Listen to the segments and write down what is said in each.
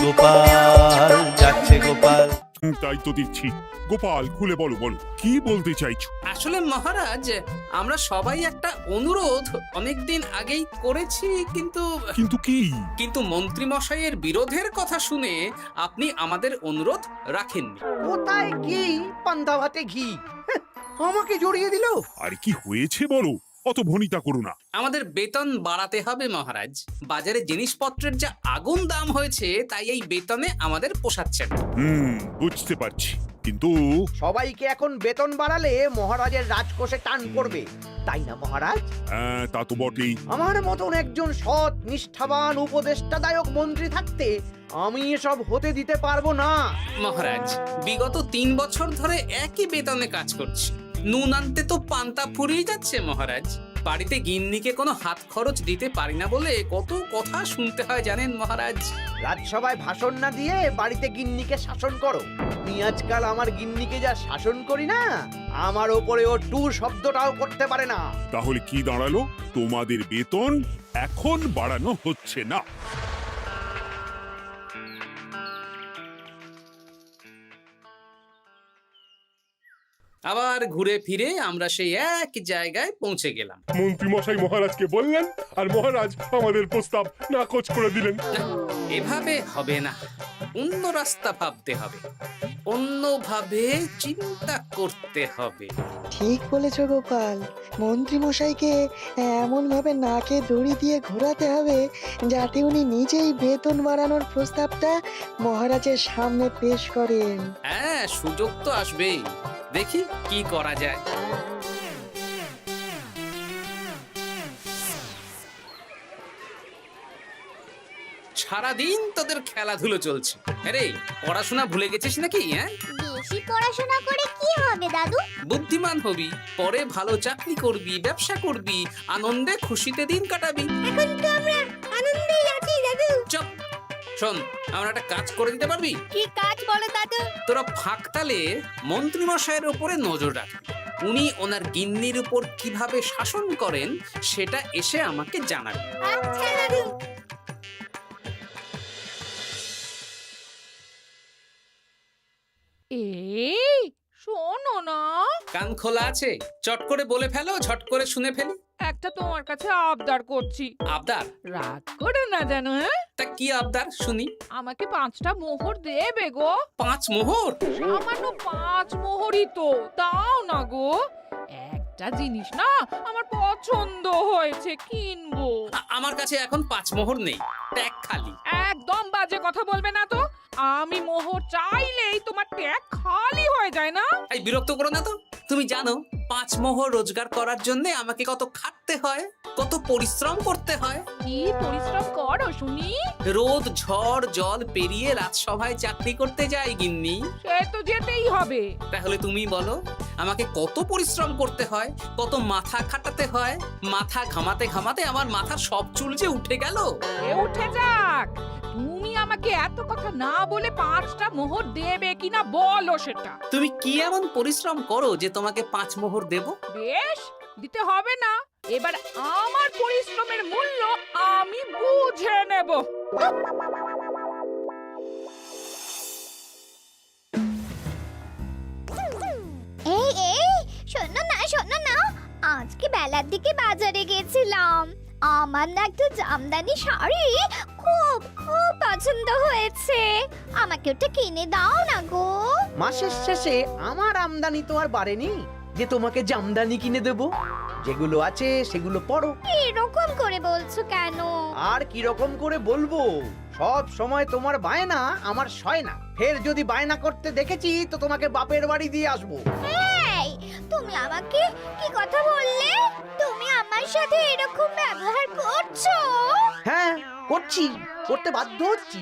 গোপাল, যাচ্ছে গোপাল। তাই তো দেখছি। গোপাল, খুলে বলো বলো, কি বলতে চাইছো? আসলে মহারাজ, আমরা সবাই একটা অনুরোধ অনেকদিন আগেই করেছি, কিন্তু কিন্তু কি? কিন্তু মন্ত্রী মশাইয়ের বিরোধের কথা শুনে আপনি আমাদের অনুরোধ রাখেননি। কোথায় ঘি, পান্তা ভাতে ঘি, হ্যাঁ, আমাকে জড়িয়ে দিল। আরে কি হয়েছে বলো, অত ভনিতা করো না। আমাদের বেতন বাড়াতে হবে মহারাজ। বাজারে জিনিসপত্রের যা আগুন দাম হয়েছে, তাই এই বেতনে আমাদের পোষাচ্ছে না। বুঝতে পারছি, কিন্তু সবাইকে এখন বেতন বাড়ালে মহারাজের রাজকোষে টান পড়বে, তাই না মহারাজ? হ্যাঁ, তা তো বটেই। আমার মতন একজন সৎ, নিষ্ঠাবান, উপদেষ্টাদায়ক মন্ত্রী থাকতে আমি এসব হতে দিতে পারবো না। মহারাজ, বিগত 3 বছর ধরে একই বেতনে কাজ করছি। নুন আনতে তো পান্তা ফুরিয়ে যাচ্ছে মহারাজ। বাড়িতে গিন্নিকে কোনো হাত খরচ দিতে পারি না বলে কত কথা শুনতে হয় জানেন মহারাজ। রাজসভায় ভাষণ না দিয়ে বাড়িতে গিন্নিকে শাসন করো। আমি আজকাল আমার গিন্নিকে যা শাসন করি না, আমার ওপরে ও টু শব্দটাও করতে পারে না। তাহলে কি দাঁড়ালো? তোমাদের বেতন এখন বাড়ানো হচ্ছে না। আবার ঘুরে ফিরে আমরা সেই এক জায়গায় পৌঁছে গেলাম। মন্ত্রী মশাই মহারাজকে বললেন, আর মহারাজ আমাদের প্রস্তাব নাকচ করে দিলেন। এভাবে হবে না, অন্য রাস্তা ভাবতে হবে, অন্যভাবে চিন্তা করতে হবে। ঠিক বলেছ গোপাল, মন্ত্রী মশাইকে এমন ভাবে নাকে দড়ি দিয়ে ঘোরাতে হবে যাতে উনি নিজেই বেতন বাড়ানোর প্রস্তাবটা মহারাজের সামনে পেশ করেন। হ্যাঁ, সুযোগ তো আসবেই। দেখি কি করা যায়। সারাদিন তোদের খেলাধুলো চলছে। আরে, পড়াশোনা ভুলে গেছিস নাকি? হ্যাঁ, বেশি পড়াশোনা করে কি হবে দাদু? বুদ্ধিমান হবি, পরে ভালো চাকরি করবি, ব্যবসা করবি, আনন্দে খুশিতে দিন কাটাবি। এখন তো আমরা আনন্দেই আছি দাদু। চুপ! শোন, আমরা একটা কাজ করে দিতে পারবি? কি কাজ বলো দাদু? তোরা ফাঁকতালে মন্ত্রী মশাইয়ের উপরে নজর রাখবি। উনি ওনার গিন্নির উপর কিভাবে শাসন করেন সেটা এসে আমাকে জানাবে। আচ্ছা দাদু। এই শোনো না, কান খোলা আছে? চট করে বলে ফেলো, ঝট করে শুনে ফেলি। একটা তোমার কাছে আবদার করছি, আবদার? রাগ করো না জানো। হ্যাঁ, তা কি আবদার শুনি? আমাকে 5টা মোহর দেবে গো। 5 মোহর? সামান্য 5 মোহরই তো, দাও না গো। একটা জিনিস না আমার পছন্দ হয়েছে, কিনবো। আমার কাছে এখন 5 মোহর নেই, ট্যাগ খালি। একদম বাজে কথা বলবে না তো। আমি মোহর চাইলেই তোমার ট্যাগ খালি হয়ে যায় না। এই বিরক্ত করো না তো। তুমি জানো 5 মোহর রোজগার করার জন্য আমাকে কত খাটতে হয়, কত পরিশ্রম করতে হয়? কি পরিশ্রম করো শুনি? রোদ ঝড় জল পেরিয়ে রাজসভায় চাকরি করতে যাই গিন্নি। সে তো যেতেই হবে। তাহলে তুমি বলো, আমাকে কত পরিশ্রম করতে হয়, কত মাথা খাটাতে হয়। মাথা ঘামাতে ঘামাতে আমার মাথার সব চুল যে উঠে গেল। এ উঠে যাক, তুমি আমাকে এত কথা না বলে 5টা মোহর দেবে কিনা বলো সেটা। তুমি কি এমন পরিশ্রম করো যে তোমাকে 5 মোহর দেব? বেশ, দিতে হবে না। এবার আমার পরিশ্রমের মূল্য আমি বুঝে নেব। এই এই শোনো না, আজকে বেলার দিকে বাজারে গেছিলাম। আমার না একটা জামদানি শাড়ি খুব খুব পছন্দ হয়েছে। আমাকে ওটা কিনে দাও না গো। মাসের শেষে আমার আমদানি তো আর বাড়েনি যে তোমাকে জামদানি কিনে দেব। যেগুলো আছে সেগুলো পড়ো। এরকম করে বলছো কেন? আর কি রকম করে বলবো, সব সময় তোমার বায়না আমার সয় না। ফের যদি বায়না করতে দেখেছি তো তোমাকে বাপের বাড়ি দিয়ে আসবো। এই, তুমি আমাকে কি কথা বললে? তুমি আমার সাথে এরকম ব্যবহার করছো? হ্যাঁ, করতে বাধ্য হচ্ছি।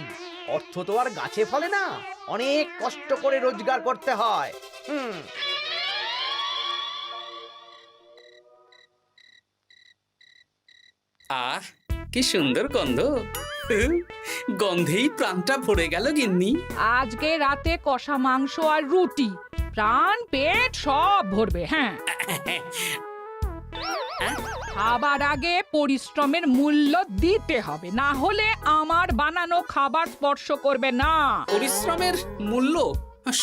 অর্থ তো আর গাছে ফলে না, অনেক কষ্ট করে রোজগার করতে হয়। আহ, কি সুন্দর গন্ধ! গন্ধেই প্রাণটা ভরে গেল গিন্নি। আজকে রাতে কষা মাংস আর রুটি, প্রাণ পেট সব ভরবে। হ্যাঁ, খাবার আগে পরিশ্রমের মূল্য দিতে হবে, না হলে আমার বানানো খাবার স্পর্শ করবে না। পরিশ্রমের মূল্য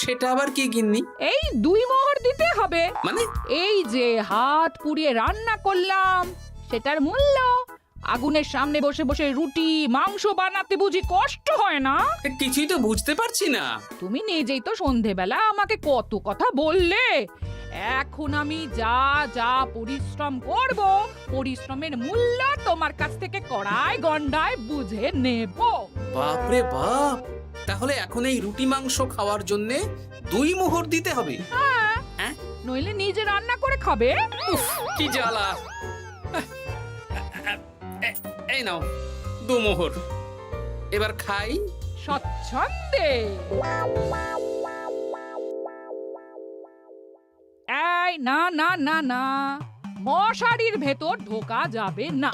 সেটা আবার কি গিন্নি? এই 2 মোহর দিতে হবে। মানে এই যে হাত পুড়িয়ে রান্না করলাম সেটার মূল্য। আগুনের সামনে বসে বসে রুটি মাংস বানাতে বুঝি কষ্ট হয় না? কিছুই তো বুঝতে পারছি না। তুমি নিজেই তো সন্ধেবেলা আমাকে কত কথা বললে। এখন আমি যা যা পরিশ্রম করব, পরিশ্রমের মূল্য তোমার কাছ থেকে কড়ায় গন্ডায় বুঝে নেব। বাপরে বাপ, তাহলে এখন এই রুটি মাংস খাওয়ার জন্য 2 মোহর দিতে হবে? হ্যাঁ? নইলে নিজে রান্না করে খাবে। উফ, কি জ্বালা। এই নাও 2 মোহর, এবার খাই। স্বচ্ছন্দে। এই না না না না, মশারির ভেতর ঢোকা যাবে না।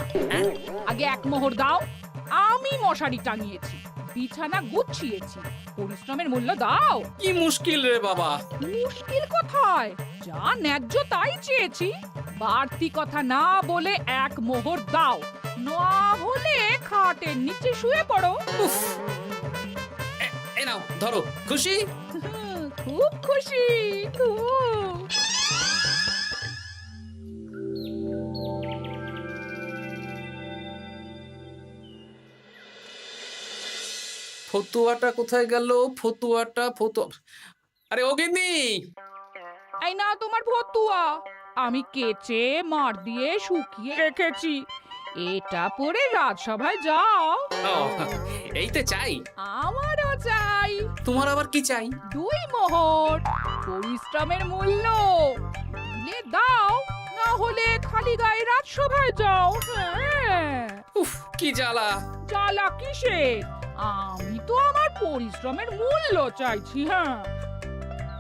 আগে 1 মোহর দাও। আমি মশারি টাঙিয়েছি, বিছানা গুছিয়েছি, পরিশ্রমের মূল্য দাও। কি মুশকিল রে বাবা। মুশকিল কোথায়? যা ন্যায্য তাই চেয়েছি। বাড়তি কথা না বলে 1 মোহর দাও, না হলে খাটের নিচে শুয়ে পড়ো। উফ, এই নাও ধরো। খুশি? খুব খুশি, খুব। ফতুয়াটা কোথায় গেল? ফতুয়া। আরে ও গিন্নি, এই না তোমার ফতুয়া, আমি কেচে মার দিয়ে শুকিয়ে রেখেছি। এটা পরে রাজসভায় যাও। ও, এই তো চাই। আমারও চাই। তোমার আবার কি চাই? 2 মোহর, পরিশ্রমের মূল্য দিলে দাও, না হলে খালি গায়ে রাজসভায় যাও। হ্যাঁ, উফ, কি জ্বালা। জ্বালা কিসের? আমি তো আমার পরিশ্রমের মূল্য চাইছি। হ্যাঁ,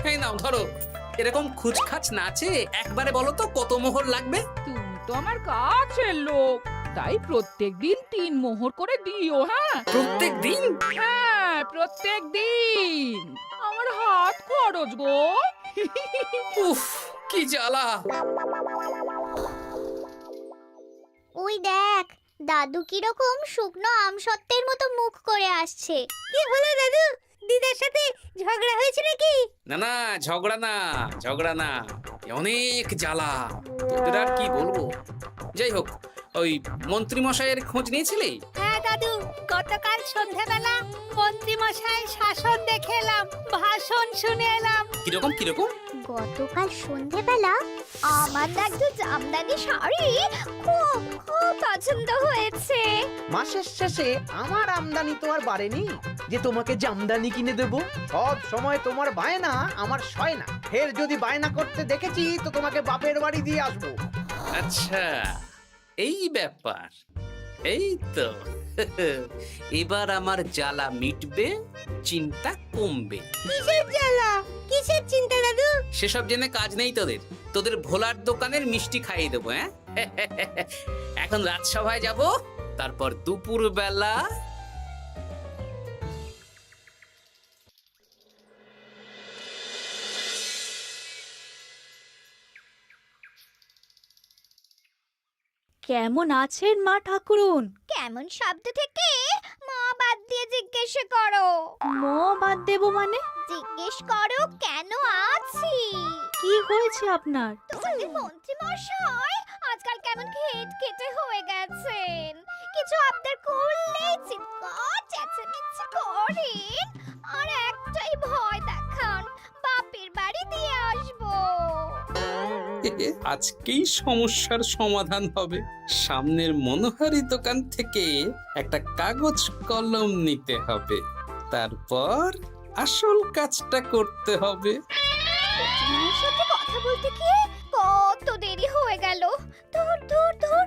এই নাও ধরো। এরকম খুচখাচ নাচে একবারে বলো তো কত মোহর লাগবে? তুমি তো আমার কাছের লোক, তাই প্রত্যেকদিন 3 মোহর করে দিও। হ্যাঁ প্রত্যেক দিন? হ্যাঁ, প্রত্যেকদিন। আমার হাত খরচ গো। উফ, কি জ্বালা। ওই দেখ, দাদু কিরকম শুকনো আমসত্ত্বের মতো মুখ করে আসছে। কি হলো দাদু? দিদার সাথে ঝগড়া হয়েছে নাকি? না না, ঝগড়া না, অনেক জ্বালা। তোদের আর কি বলবো। যাই হোক, ওই মন্ত্রী মশাইয়ের খোঁজ নিয়েছিলি? হ্যাঁ দাদু, গতকাল সন্ধ্যাবেলা মন্ত্রী মশাইয়ের শাসন দেখে এলাম, ভাষণ শুনে এলাম। কিরকম? গতকাল সন্ধ্যাবেলা আমার না একটা জামদানি শাড়ি খুব খুব পছন্দ হয়েছে। মাসের শেষে আমার আমদানি তো আর বাড়েনি যে তোমাকে জামদানি কিনে দেব। সব সময় তোমার বায়না আমার সয় না। ফের যদি বায়না করতে দেখেছি তো তোমাকে বাপের বাড়ি দিয়ে আসবো। আচ্ছা, এই ব্যাপার। এই তো এবার আমার জ্বালা মিটবে, চিন্তা কমবে। কিসের জ্বালা? কিসের চিন্তা দাদু? সেসব জেনে কাজ নেই তোদের ভোলার দোকানের মিষ্টি খাইয়ে দেবো। হ্যাঁ, এখন রাজসভায় যাব, তারপর দুপুর বেলা কেমন আছেন মা ঠাকুরুন? কেমন শব্দ থেকে মা বাদ দিয়ে জিজ্ঞেস করো। ম বাদ দেব মানে? জিজ্ঞেস করো কেন আছি। কি হয়েছে আপনার? তোমাদের মন্ত্রী মশাই আজকাল কেমন খেটে হয়ে গেছেন। কিছু আবদার করলেই চিৎকার চেঁচামেচি করেন, আর একটাই ভয় দেখান, বাপের বাড়ি দিয়ে আসবো। আজকেই সমস্যার সমাধান হবে। সামনের মনোহারি দোকান থেকে একটা কাগজ কলম নিতে হবে, তারপর আসল কাজটা করতে হবে। তোমার সাথে কথা বলতে গিয়ে কত দেরি হয়ে গেল। ধুর,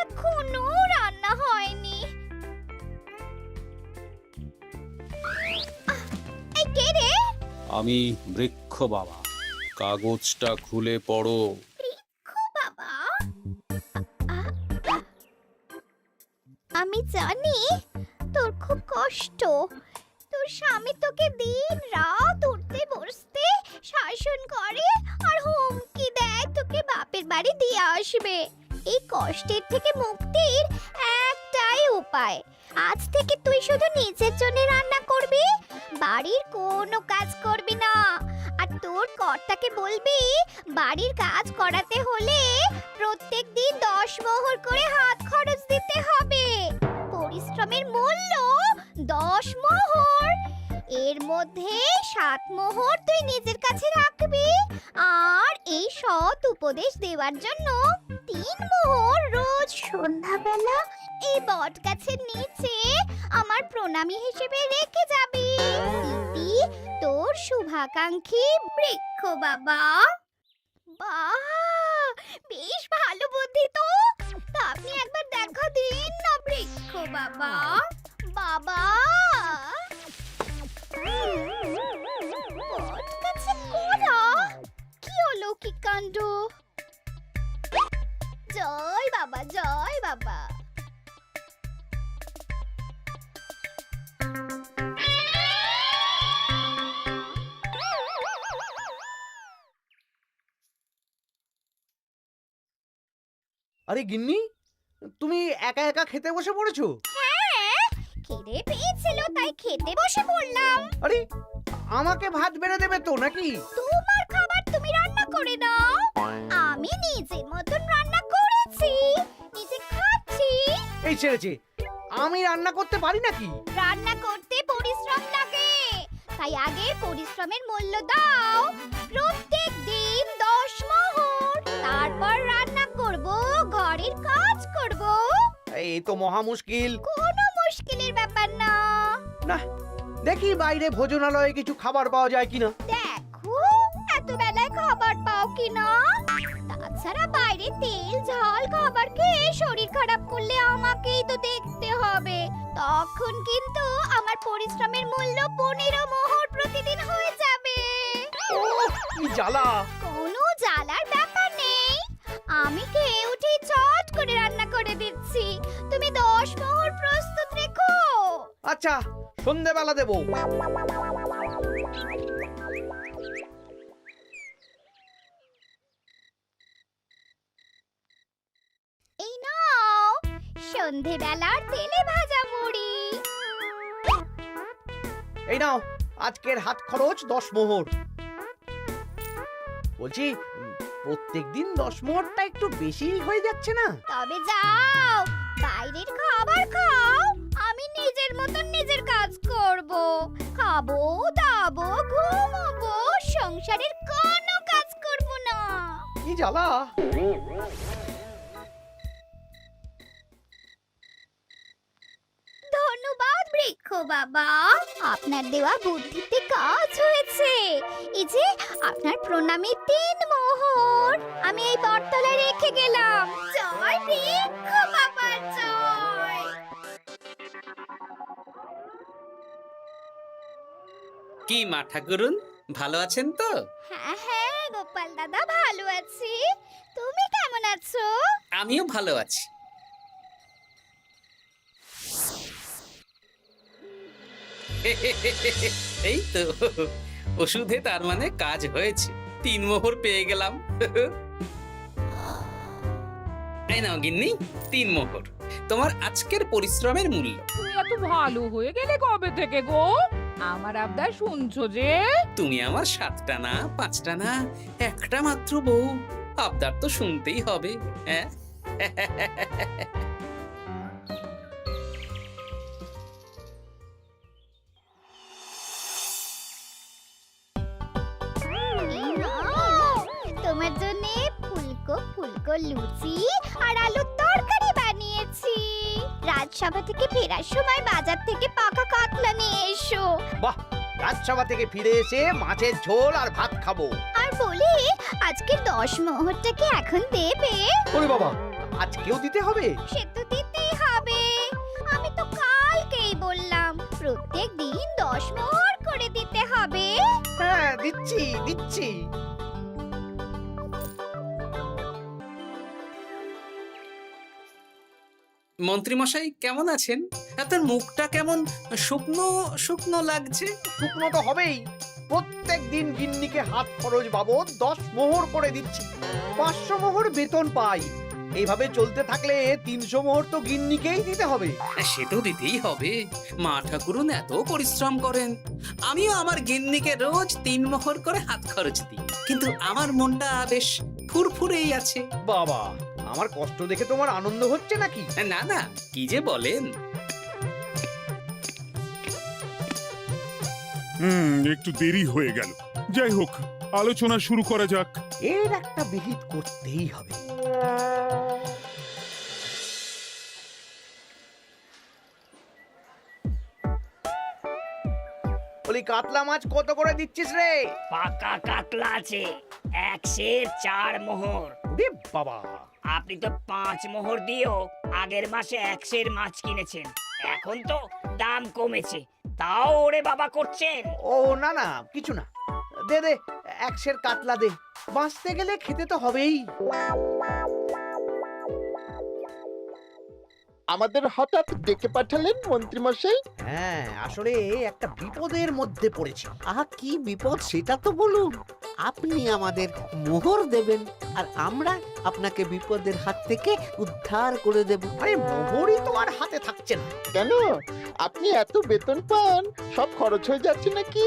এখনো রান্না হয়নি। এই কে রে? আমি বৃক্ষ বাবা। কাগজটা খুলে পড়ো। বাবা, আমি জানি তোর খুব কষ্ট। তোর স্বামী তোকে দিন রাত উঠতে বসতে শাসন করে আর হুমকি দেয় তোকে বাপের বাড়ি দিয়ে আসবে। এই কষ্টের থেকে মুক্তির একটাই উপায়। আজ থেকে তুই শুধু নিজের জন্য রান্না করবি, বাড়ির কোনো কাজ করবি না। আর তোর কর্তাকে বলবি বাড়ির কাজ করাতে হলে প্রত্যেকদিন 10 মোহর করে হাত খরচ দিতে হবে। পরিশ্রমের মূল্য 10 মোহর। এর মধ্যে 7 মোহর তুই নিজের কাছে রাখবি, আর এই সৎ উপদেশ দেওয়ার জন্য 3 মোহর রোজ সন্ধ্যাবেলা এই বট গাছের নিচে আমার প্রণামী হিসেবে রেখে যাবি। ইতি তোর শুভাকাঙ্ক্ষী বৃক্ষ বাবা। বাহ, বেশ ভালো বুদ্ধি তো। তা আপনি একবার দেখা দিন না বৃক্ষ বাবা। বাবা, বট গাছে কলা, কি অলৌকিক কাণ্ড! জয় বাবা, জয় বাবা। আরে গিন্নি, তুমি একা একা খেতে বসে পড়েছো? হ্যাঁ, খিদে পেয়েছিল তাই খেতে বসে পড়লাম। আরে আমাকে ভাত বেড়ে দেবে তো নাকি? তোমার খাবার তুমি রান্না করে দাও। আমি নিজের মতন রান্না করেছি, নিজে খাচ্ছি। এই ছেড়েছে, আমি রান্না করতে পারি নাকি? রান্না করতে পরিশ্রম লাগে, তাই আগে পরিশ্রমের মূল্য দাও। প্রত্যেক দিন 10 মোহর, তারপর রান্না করব, ঘরের কাজ করব। এই তো মহা মুশকিল। কোনো মুশকিলের ব্যাপার না। না, দেখি বাইরে ভোজনালয়ে কিছু খাবার পাওয়া যায় কিনা। দেখো এত বেলায় খাবার পাও কিনা। তাছাড়া বাইরে তেল ঝাল খাবার খেয়ে শরীর খারাপ করলে আমাকেই তো দেখতে হবে। তখন কিন্তু আমার পরিশ্রমের মূল্য 15 মোহর প্রতিদিন হয়ে যাবে। কি জ্বালা! কোনো জ্বালার ব্যাপার নেই, আমি খেয়ে উঠে চট করে রান্না করে দিচ্ছি। তুমি 10 মোহর প্রস্তুত রেখো। আচ্ছা, সন্ধেবেলা দেবো। এই নাও সন্ধেবেলার তেলে ভাজা মুড়ি। এই নাও আজকের হাত খরচ 10 মোহর। বলছি, প্রত্যেকদিন 10 মোহরটা একটু বেশি হয়ে যাচ্ছে না? তবে যাও, বাইরের খাবার খাও, আমি নিজের মতন নিজের কাজ করব। খাবো, দাবো, ঘুমাবো, সংসারের কোনো কাজ করব না। কি জ্বালা! ধন্যবাদ বৃক্ষ বাবা, আপনার দেওয়া বুদ্ধিতে কাজ হয়েছে। এই যে আপনার প্রণামী 3 মোহর আমি এই বটতলায় রেখে গেলাম। জয় বৃক্ষ বাবা, জয়। কি মা ঠাকুরুন, ভালো আছেন তো? হ্যাঁ হ্যাঁ গোপাল দাদা, ভালো আছি। তুমি কেমন আছো? আমিও ভালো আছি। এই তো ওষুধে তার মানে কাজ হয়েছে, 3 মোহর পেয়ে গেলাম। এই নাও গিন্নি, 3 মোহর তোমার আজকের পরিশ্রমের মূল্য। তুমি এত ভালো হয়ে গেলে কবে থেকে গো? আমার আবদার শুনছো যে? তুমি আমার 7টা না 5টা না, একটা মাত্র বউ, আবদার তো শুনতেই হবে। হ্যাঁ, এই নাও, তোমার জন্য ফুলকো ফুলকো লুচি আর আলুর তরকারি বানিয়েছি। রাজসভা থেকে ফেরার সময় বাজার থেকে পাকা কাতলা নিয়ে এসো। বাহ, রাজসভা থেকে ফিরে এসে মাছের ঝোল আর ভাত খাবো। আর বলি, আজকে 10 মোহরটা কি এখন দেবে? ওরে বাবা, আজকেও দিতে হবে? সে তো দিতেই হবে। আমি তো কালকেই বললাম প্রত্যেক দিন 10 মোহর করে দিতে হবে। হ্যাঁ, দিচ্ছি দিচ্ছি। মন্ত্রীমশাই কেমন আছেন? আপনার মুখটা কেমন শুকনো শুকনো লাগছে। শুকনো তো হবেই। প্রত্যেক দিন গিন্নিকে হাত খরচ বাবদ 10 মোহর করে দিচ্ছি। 500 মোহর বেতন পাই। এইভাবে চলতে থাকলে 300 মোহর তো গিন্নিকেই দিতে হবে। সে তো দিতেই হবে, মা ঠাকুরুন এত পরিশ্রম করেন। আমিও আমার গিন্নিকে রোজ 3 মোহর করে হাত খরচ দিই, কিন্তু আমার মনটা বেশ ফুরফুরেই আছে। বাবা, আমার কষ্ট দেখে তোমার আনন্দ হচ্ছে নাকি? না না, কি যে বলেন। একটু দেরি হয়ে গেল। যাই হোক, আলোচনা শুরু করা যাক। এর একটা বিহিত করতেই হবে। বলি, কাতলা মাছ কত করে দিচ্ছিস রে? পাকা কাতলা আছে 104 মোহর। ওরে বাবা, আপনি তো 5 মোহর দিয়েও আগের মাসে 100 মাছ কিনেছেন, এখন তো দাম কমেছে, তাও ওরে বাবা করছেন। ও না না, কিছু না, দে দে 100 কাতলা দে। বাঁচতে গেলে খেতে তো হবেই। আমাদের হঠাৎ ডেকে পাঠালেন মন্ত্রী মশাই? হ্যাঁ, আসলে একটা বিপদের মধ্যে পড়েছি। আহা, কি বিপদ সেটা তো বলুন। আপনি আমাদের মোহর দেবেন আর আমরা আপনাকে বিপদের হাত থেকে উদ্ধার করে দেব। আরে মোহরই তো আর হাতে থাকছে না। কেন, আপনি এত বেতন পান, সব খরচ হয়ে যাচ্ছে নাকি?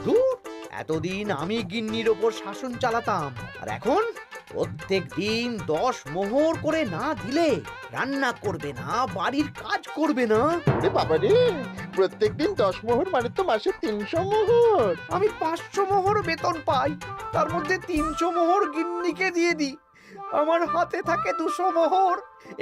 ধুর, এতদিন আমি গিন্নির ওপর শাসন চালাতাম, আর এখন প্রত্যেক দিন 10 মোহর করে না দিলে রান্না করবে না, বাড়ির কাজ করবে না। ওরে বাবা রে, প্রত্যেকদিন 10 মোহর মানে তো মাসে 300 মোহর। আমি 500 মোহর বেতন পাই, তার মধ্যে 300 মোহর গিন্নিকে দিয়ে দিই। আমার হাতে থাকে 200 মোহর।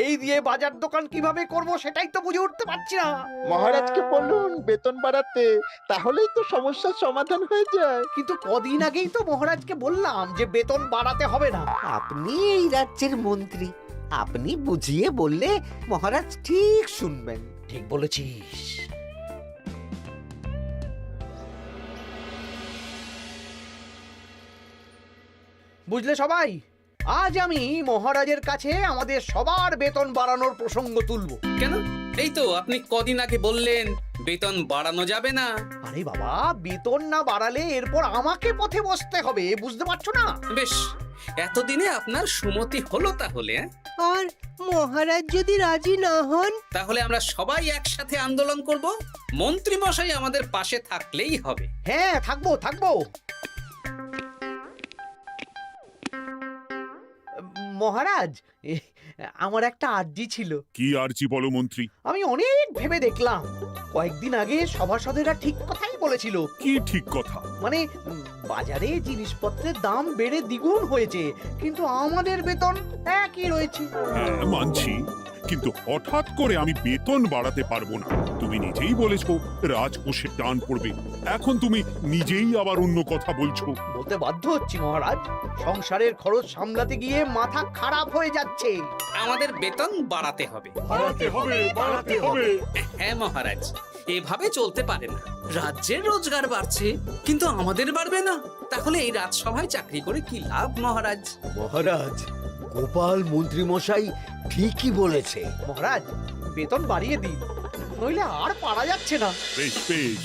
এই দিয়ে বাজার দোকান কিভাবে করব সেটাই তো বুঝে উঠতে পারছি না। মহারাজকে বলুন বেতন বাড়াতে, তাহলেই তো সমস্যার সমাধান হয়ে যায়। কিন্তু কদিন আগেই তো মহারাজকে বললাম যে বেতন বাড়াতে হবে না। আপনি এই রাজ্যের মন্ত্রী, আপনি বুঝিয়ে বললে মহারাজ ঠিক শুনবেন। ঠিক বলেছিস। বুঝলে সবাই, আজ আমি মহারাজের কাছে আমাদের সবার বেতন বাড়ানোর প্রসঙ্গ তুলবো। কেন? এই তো আপনি কদিন আগে বললেন বেতন বাড়ানো যাবে না। আরে বাবা, বেতন না বাড়ালে এরপর আমাকে পথে বসতে হবে, বুঝতে পারছো না? বেশ, এতদিনে আপনার সুমতি হলো তাহলে। আর মহারাজ যদি রাজি না হন? তাহলে আমরা সবাই একসাথে আন্দোলন করব, মন্ত্রী মশাই আমাদের পাশে থাকলেই হবে। হ্যাঁ, থাকবো থাকবো। মহারাজ, আমার একটা আর্জি ছিল। কি আর্জি বলো মন্ত্রী? আমি অনেক ভেবে দেখলাম, কয়েকদিন আগে সভাসদেরা ঠিক কথাই বলেছিল। কি ঠিক কথা? মানে বাজারে জিনিসপত্রের দাম বেড়ে দ্বিগুণ হয়েছে, কিন্তু আমাদের বেতন একই রয়েছে। হ্যাঁ, মানছি, কিন্তু হঠাৎ করে আমি বেতন বাড়াতে পারবো না। তুমি নিজেই বলেছো রাজকোষে টান পড়বে, এখন তুমি নিজেই আবার অন্য কথা বলছো। বলতে বাধ্য হচ্ছি মহারাজ, সংসারের খরচ সামলাতে গিয়ে মাথা খারাপ হয়ে যাচ্ছে। আমাদের বেতন বাড়াতে হবে। বাড়াতে হবে, বাড়াতে হবে। হ্যাঁ মহারাজ, এভাবে চলতে পারে না। রাজ্যের রোজগার বাড়ছে, কিন্তু আমাদের বাড়বে না। তাহলে এই রাজসভায় চাকরি করে কি লাভ মহারাজ? মহারাজ, গোপাল মন্ত্রী মশাই ঠিকই বলেছে। মহারাজ, বেতন বাড়িয়ে দিন, নইলে আর পারা যাচ্ছে না। বেশ বেশ,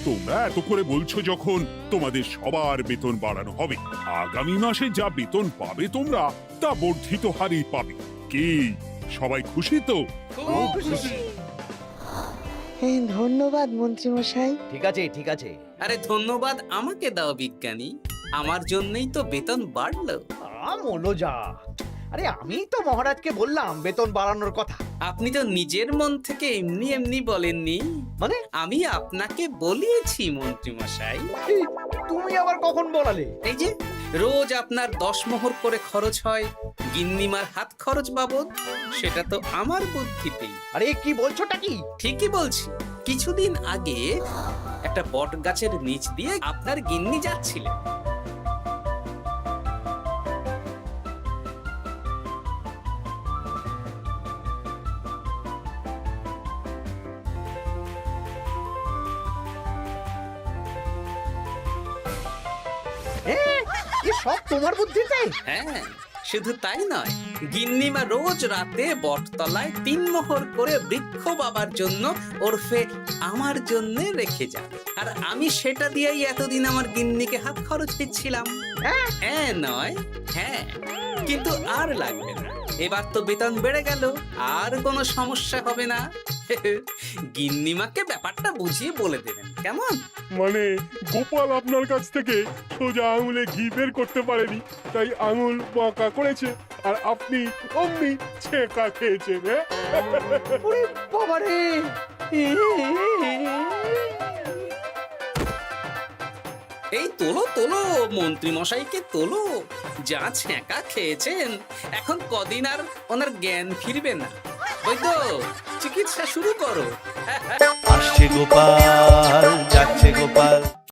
তোমরা এত করে বলছো যখন, তোমাদের সবার বেতন বাড়ানো হবে। আগামী মাসে যা বেতন পাবে তোমরা, তা বর্ধিত হারেই পাবে। কি সবাই খুশি তো? খুব খুশি। ধন্যবাদ মন্ত্রী মশাই। ঠিক আছে ঠিক আছে। আরে ধন্যবাদ আমাকে দাও বিজ্ঞানী, আমার জন্যই তো বেতন বাড়লো। মনোজা, আরে আমি তো মহারাজকে বললাম বেতন বাড়ানোর কথা। আপনি তো নিজের মন থেকে এমনি এমনি বলেননি, মানে আমি আপনাকে বলিয়েছি মন্ত্রী মশাই। তুমি আবার কখন বলালে? এই যে রোজ আপনার 10 মোহর করে খরচ হয় গিন্নিমার হাত খরচ বাবদ, সেটা তো আমার বুদ্ধিতেই। আরে কি বলছোটা কি? ঠিকই বলছি। কিছুদিন আগে একটা বট গাছের নিচ দিয়ে আপনার গিন্নি যাচ্ছিলেন। সব তোমার বুদ্ধিতে? হ্যাঁ, শুধু তাই নয়, গিন্নিমা রোজ রাতে বটতলায় 3 মোহর করে বৃক্ষ বাবার জন্য ওরফে আমার জন্য রেখে যাবে, আর আমি সেটা দিয়েই এতদিন আমার গিন্নিকে হাত খরচ দিচ্ছিলাম। হ্যাঁ নয়, হ্যাঁ, কিন্তু আর লাগবে না। এবার তো বেতন বেড়ে গেল, আর কোনো সমস্যা হবে না। গিন্নিমাকে ব্যাপারটা বুঝিয়ে বলে দেবেন, কেমন? মানে গোপাল আপনার কাছ থেকে সোজা আঙুলে ঘি বের করতে পারেনি, তাই আঙুল বাঁকা করেছে, আর আপনি অমনি ছেঁকা খেয়েছেন। ওরে বাবারে! এই তোলো তোলো, মন্ত্রী মশাইকে তোলো। যা ছ্যাঁকা খেয়েছেন, এখন কদিন আর ওনার জ্ঞান ফিরবে না। বৈদ্য, চিকিৎসা শুরু করো। আসছে গোপাল, যাচ্ছে গোপাল।